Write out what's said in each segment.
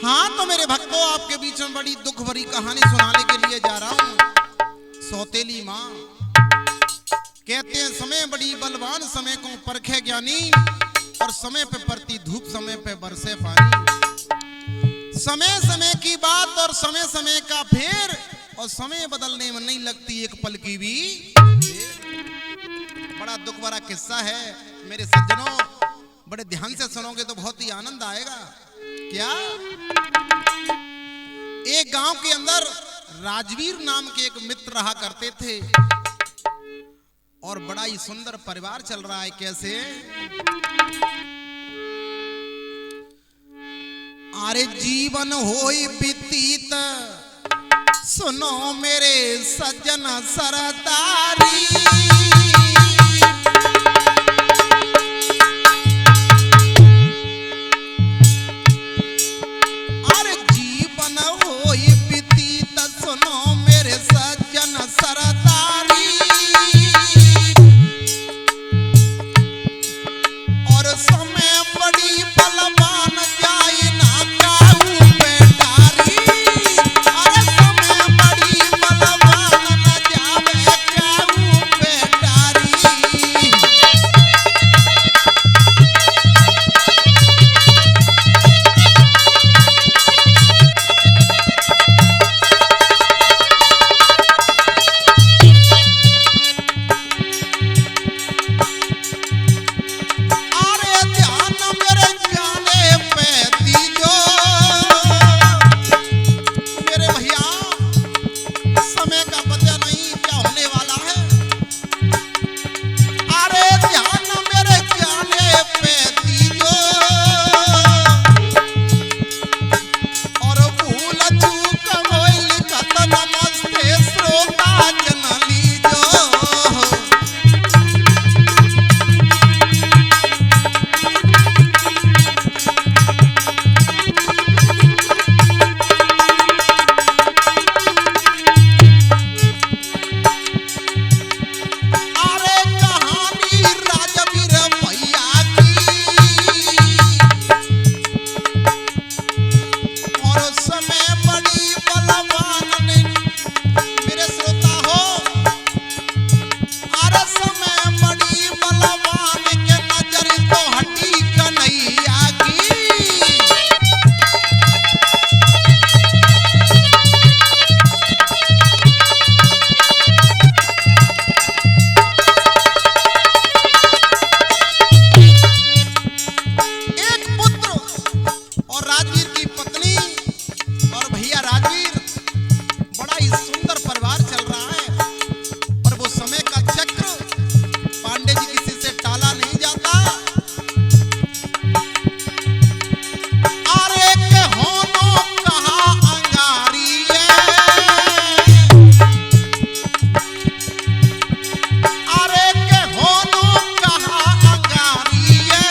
हाँ तो मेरे भक्तों, आपके बीच में बड़ी दुख भरी कहानी सुनाने के लिए जा रहा हूँ। सौतेली माँ कहते हैं समय बड़ी बलवान, समय को परखे ज्ञानी, और समय पे पड़ती धूप, समय पे बरसे पानी। समय समय की बात और समय समय का फेर, और समय बदलने में नहीं लगती एक पल की भी देर। बड़ा दुख भरा किस्सा है मेरे सज्जनों, बड़े ध्यान से सुनोगे तो बहुत ही आनंद आएगा। क्या एक गांव के अंदर राजवीर नाम के एक मित्र रहा करते थे, और बड़ा ही सुंदर परिवार चल रहा है। कैसे? अरे जीवन होई बीतीत, सुनो मेरे सज्जन सरदारी, अरे जीवन होई बीतीत, सुनो मेरे सज्जन सरदारी, और समय बड़ी बलवान जाई ना काहू बेटारी, अरे समय बड़ी बलवान न जावे काहू बेटारी। अरे ध्यान मेरे जाने पे दीजो मेरे भैया, समय का पता नहीं क्या होने वाला है। अरे ध्यान मेरे जाने पे दीजो, और भूल चूक होइल कत नमस्ते श्रोता जन लीजो। अरे कहानी राजवीर भैया की, और समय बड़ी बलवान ने मेरे श्रोता हो, अरे समय बड़ी बलवान के नजर तो हटी कन्हैया की। एक पुत्र और राजवीर की पत्नी, और भैया राजवीर, बड़ा ही सुंदर परिवार चल रहा है। और वो समय का चक्र पांडे जी किसी से टाला नहीं जाता। अरे के होनो कहा अंगारी है, अरे के होनो कहा अंगारी है,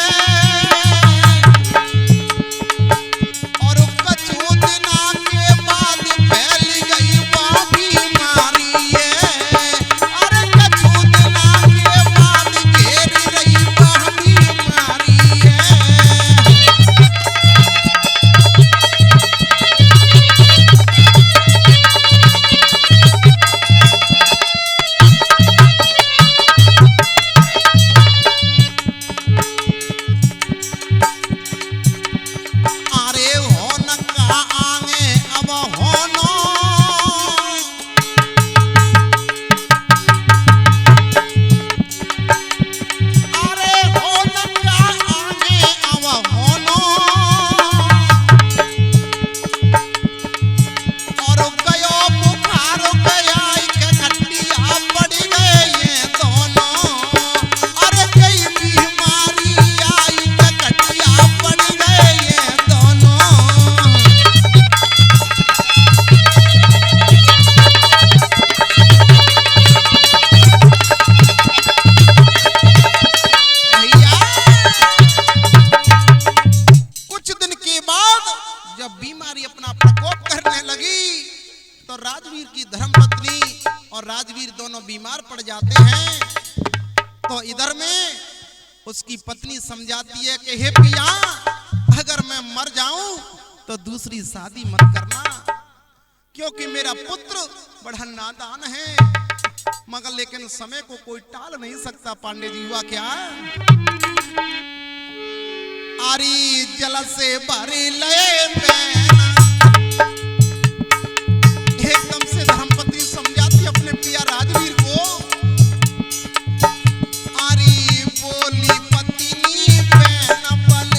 और कछु दिना के बाद फैल गई वह बीमारी है, अरे कछु दिना के बाद घेर रही वह बीमारी है। अरे होन का आगे अब होनो, अरे होन का आगे अब होनो, और गयो बुखार गया के खटिया पड़ गए ये दोनों, अरे कई बीमारी आई के खटिया पड़ गए ये दोनों। भैया कुछ दिन के बाद जब बीमारी अपना प्रकोप करने लगी, तो राजवीर की धर्मपत्नी और राजवीर दोनों बीमार पड़ जाते हैं। तो इधर में उसकी पत्नी समझाती है कि हे पिया, अगर मैं मर जाऊं तो दूसरी शादी मत करना, क्योंकि मेरा पुत्र बड़ा नादान है। मगर लेकिन समय को कोई टाल नहीं सकता। पांडे जी हुआ क्या? आरी जल से भरी ले एकदम से धर्मपत्नी समझाती अपने पिया राजवीर को। आरी बोली पत्नी पैन बल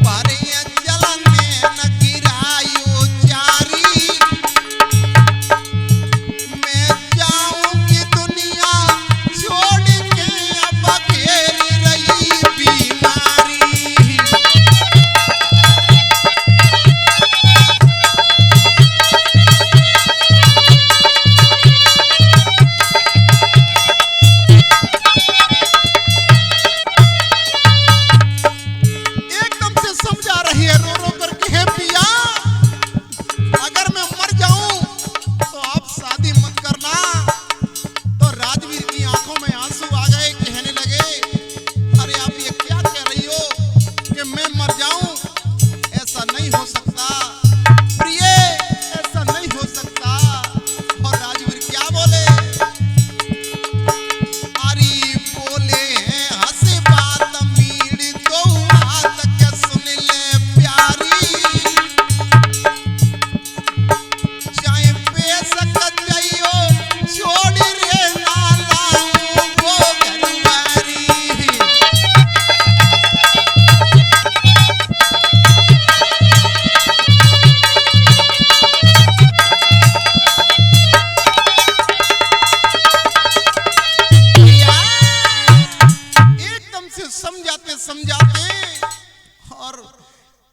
भरे जल ने न गिरायो चारी। मैं जाऊंगी दुनिया छोड़ के अब घेर रही बीमारी।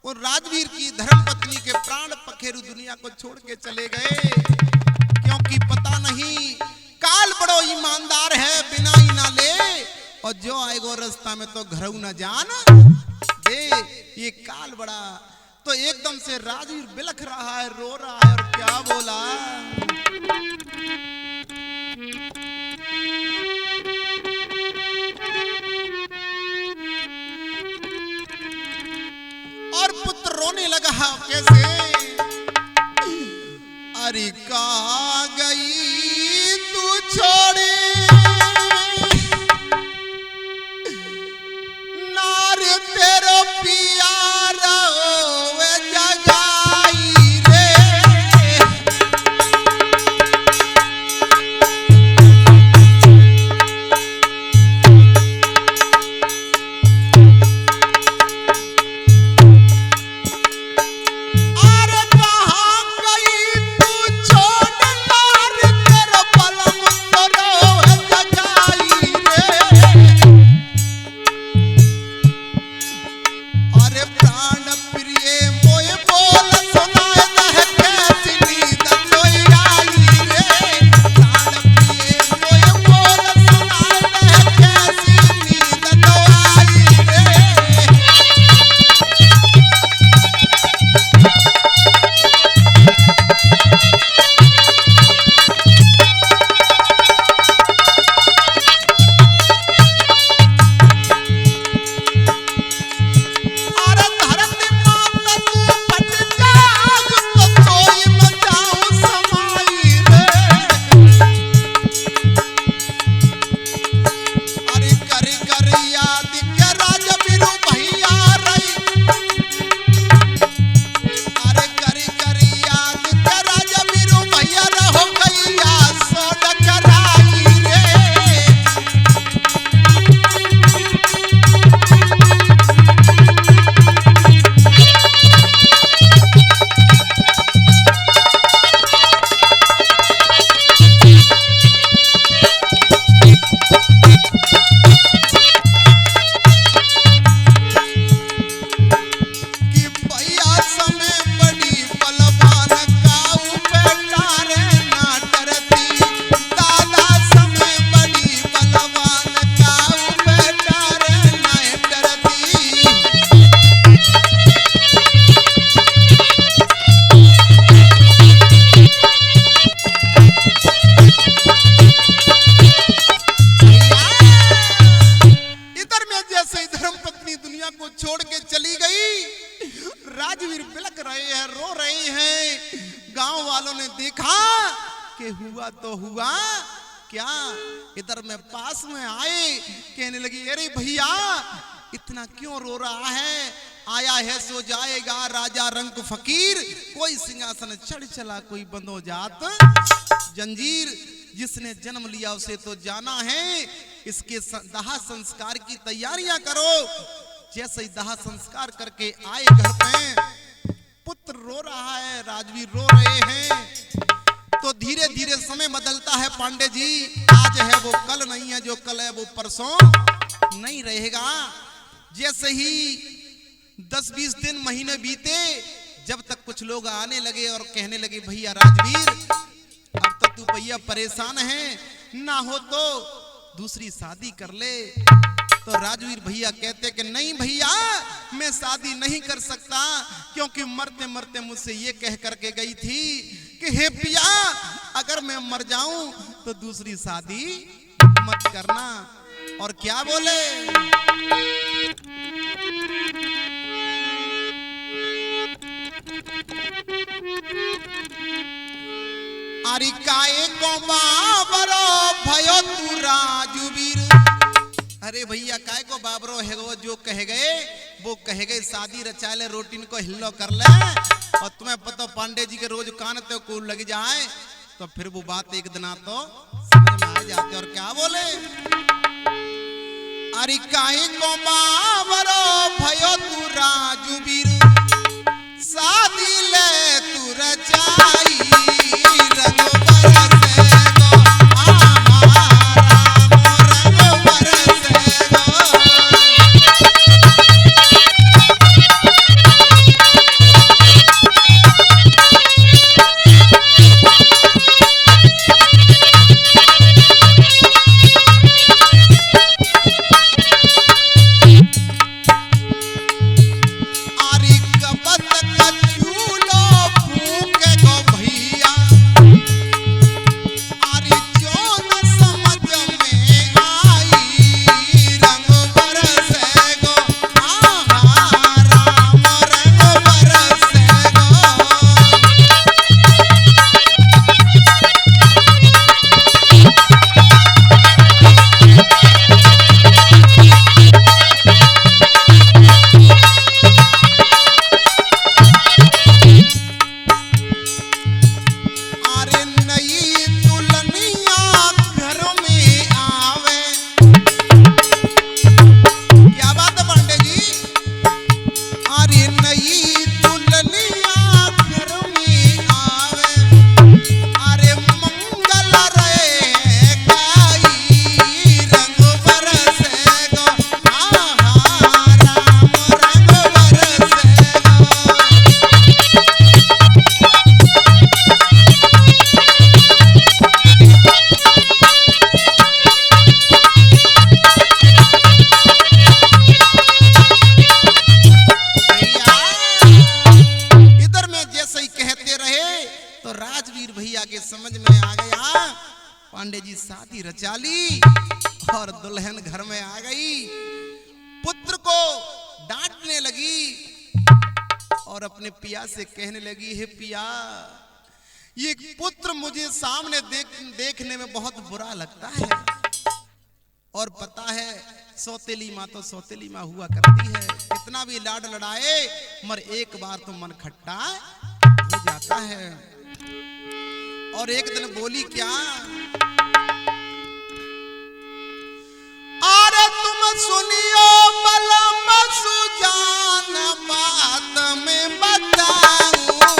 और राजवीर की धर्मपत्नी के प्राण पखेरु दुनिया को छोड़ के चले गए, क्योंकि पता नहीं काल बड़ो ईमानदार है, बिना ही ना ले और जो आएगो रास्ता में तो घरऊ न जान दे। ये काल बड़ा। तो एकदम से राजवीर बिलख रहा है, रो रहा है और क्या बोला? और पुत्र रोने लगा। कैसे? अरे कहाँ गई तू छोड़ी नार तेरो पियारा वे जगाई रे। अरे कहाँ गई तू छोड़ नार बिलख रहे हैं, रो रहे हैं। गांव वालों ने देखा कि हुआ तो हुआ क्या, इधर में पास में आए, कहने लगी अरे भैया इतना क्यों रो रहा है, आया है सो जाएगा, राजा रंग फकीर, कोई सिंहासन चढ़ चला कोई बंदो जात जंजीर, जिसने जन्म लिया उसे तो जाना है, इसके दाह संस्कार की तैयारियां करो। जैसे ही दाह संस्कार करके आए घर पे, पुत्र रो रहा है, राजवीर रो रहे हैं, तो धीरे धीरे समय बदलता है पांडे जी। आज है वो कल नहीं है, जो कल है वो परसों नहीं रहेगा। जैसे ही 10-20 दिन महीने बीते, जब तक कुछ लोग आने लगे और कहने लगे भैया राजवीर अब तो तू भैया परेशान है, ना हो तो दूसरी शादी कर ले। तो राजवीर भैया कहते कि नहीं भैया मैं शादी नहीं कर सकता, क्योंकि मरते मरते मुझसे ये कह करके गई थी कि हे पिया अगर मैं मर जाऊं तो दूसरी शादी मत करना। और क्या बोले, अरे काए को बाबरो भयो तू राजवीर, अरे भैया काय को बाबरो है वो, जो कह गए वो कह गए, शादी रचा ले, रोटी को हिल्लो कर ले, और तुम्हें पता पांडे जी के रोज कान तो को लग जाए तो फिर वो बात एक दिन तो समझ में आ जाते। और क्या बोले, अरे काहे को बाबरो भयो तू राजवीर, शादी ले तू रचाई रंग पांडे जी शादी रचा ली और दुल्हन घर में आ गई, पुत्र को डांटने लगी और अपने पिया से कहने लगी, हे पिया ये पुत्र मुझे सामने देखने में बहुत बुरा लगता है, और पता है सौतेली माँ तो सौतेली माँ हुआ करती है, कितना भी लाड लड़ाए मगर एक बार तो मन खट्टा हो जाता है। और एक दिन बोली क्या, अरे तुम सुनियो बलम सुजान बात में बताऊं,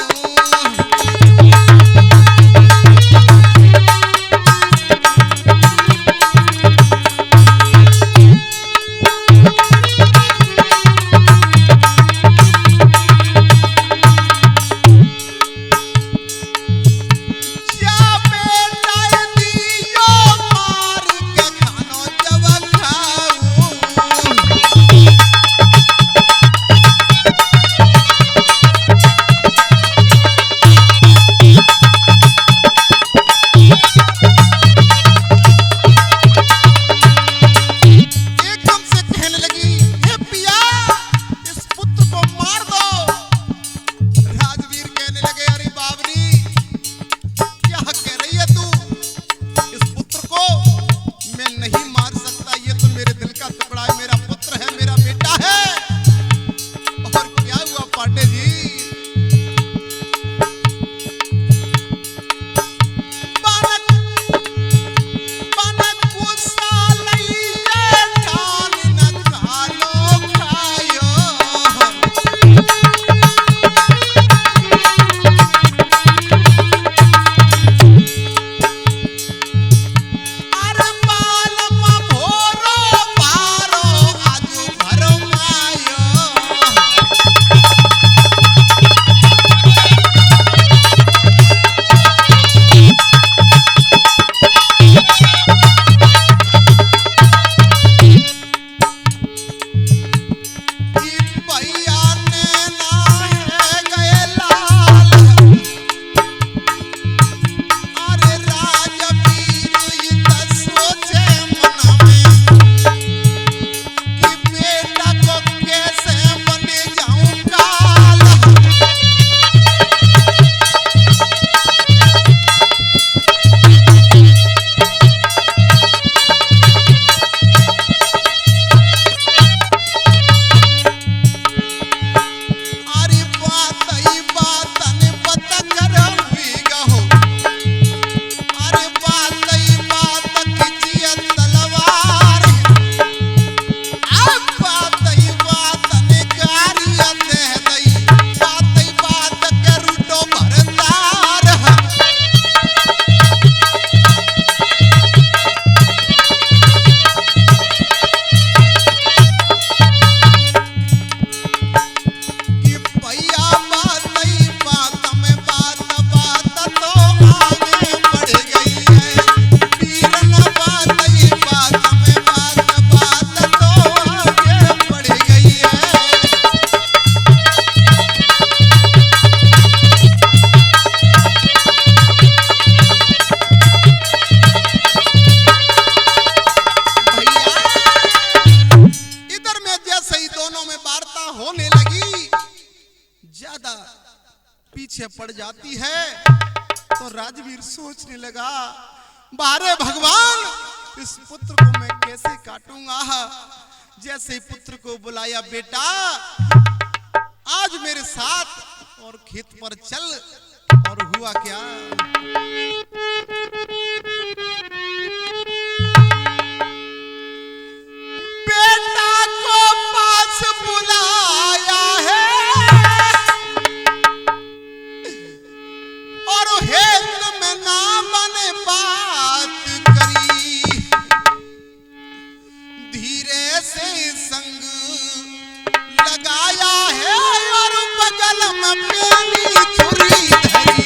मर्यादा पीछे पड़ जाती है। तो राजवीर सोचने लगा, बारे भगवान इस पुत्र को मैं कैसे काटूंगा। जैसे ही पुत्र को बुलाया, बेटा आज मेरे साथ और खेत पर चल। और हुआ क्या, बेटा को पास बुलाया है और हेत में ना बने बात करी। धीरे से संग लगाया है और बगल में पेली छुरी धरी।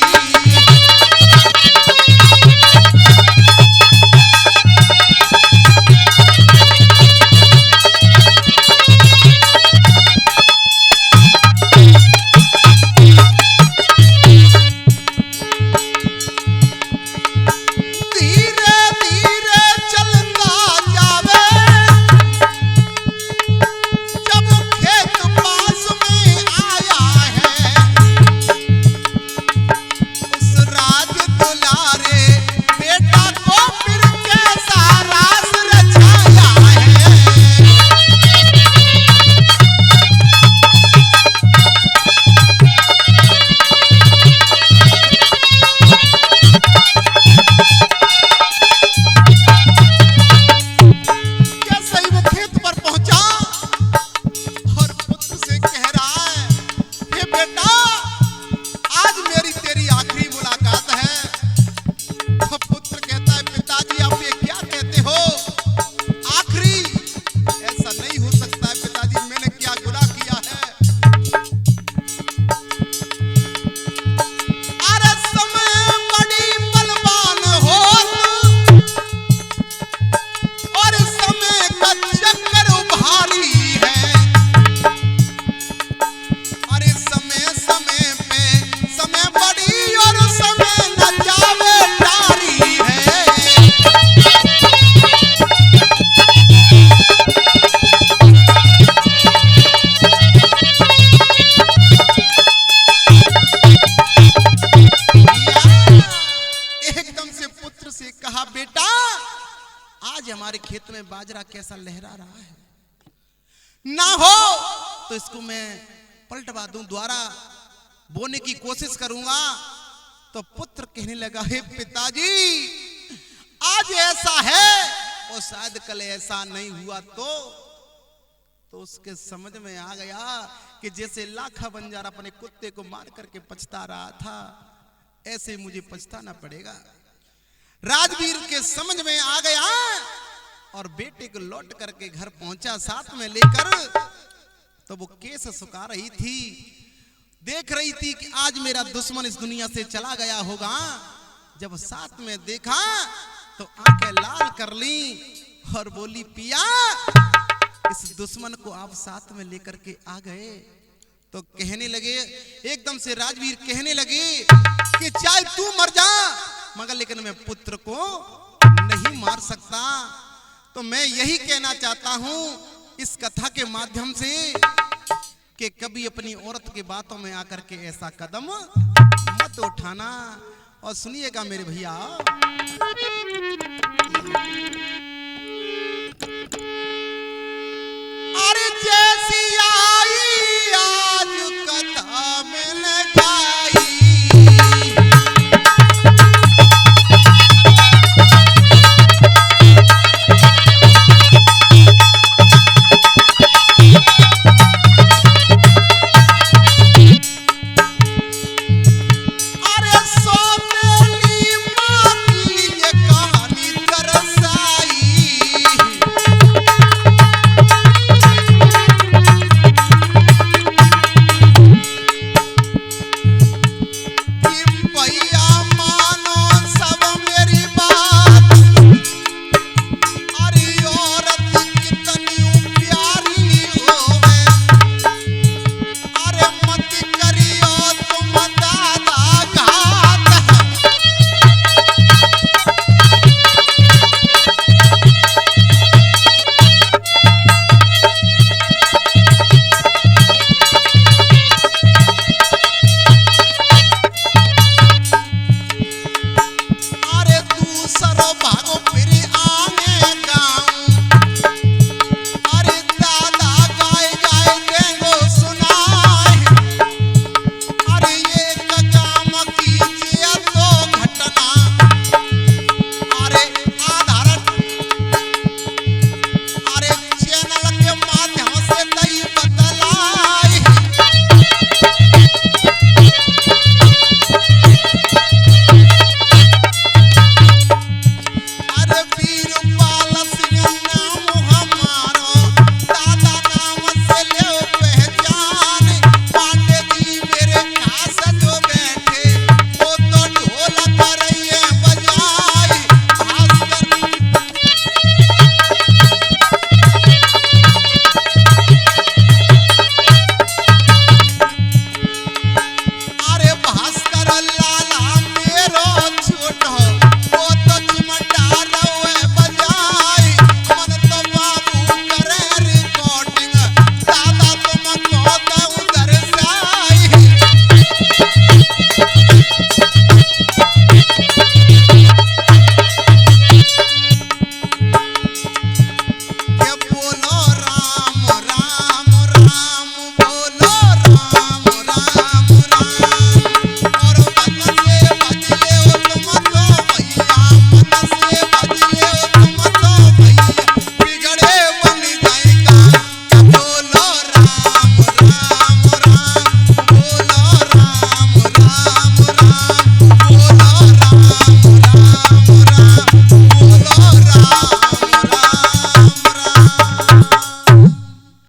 खेत में बाजरा कैसा लहरा रहा है, ना हो तो इसको मैं पलटवा दूं, द्वारा बोने की कोशिश करूंगा। तो पुत्र कहने लगा, हे पिताजी आज ऐसा है और शायद कल ऐसा नहीं हुआ। तो उसके समझ में आ गया कि जैसे लाखा बंजारा अपने कुत्ते को मार करके पछता रहा था, ऐसे मुझे पछताना पड़ेगा। राजवीर के समझ में आ गया और बेटे को लौट करके घर पहुंचा साथ में लेकर। तो वो केस सुखा रही थी, देख रही थी कि आज मेरा दुश्मन इस दुनिया से चला गया होगा। जब साथ में देखा तो आंखें लाल कर ली और बोली, पिया इस दुश्मन को आप साथ में लेकर के आ गए। तो कहने लगे, एकदम से राजवीर कहने लगे कि चाहे तू मर जा मगर लेकिन मैं पुत्र को नहीं मार सकता। तो मैं यही कहना चाहता हूं इस कथा के माध्यम से कि कभी अपनी औरत की बातों में आकर के ऐसा कदम मत उठाना। और सुनिएगा मेरे भैया, अरे जैसी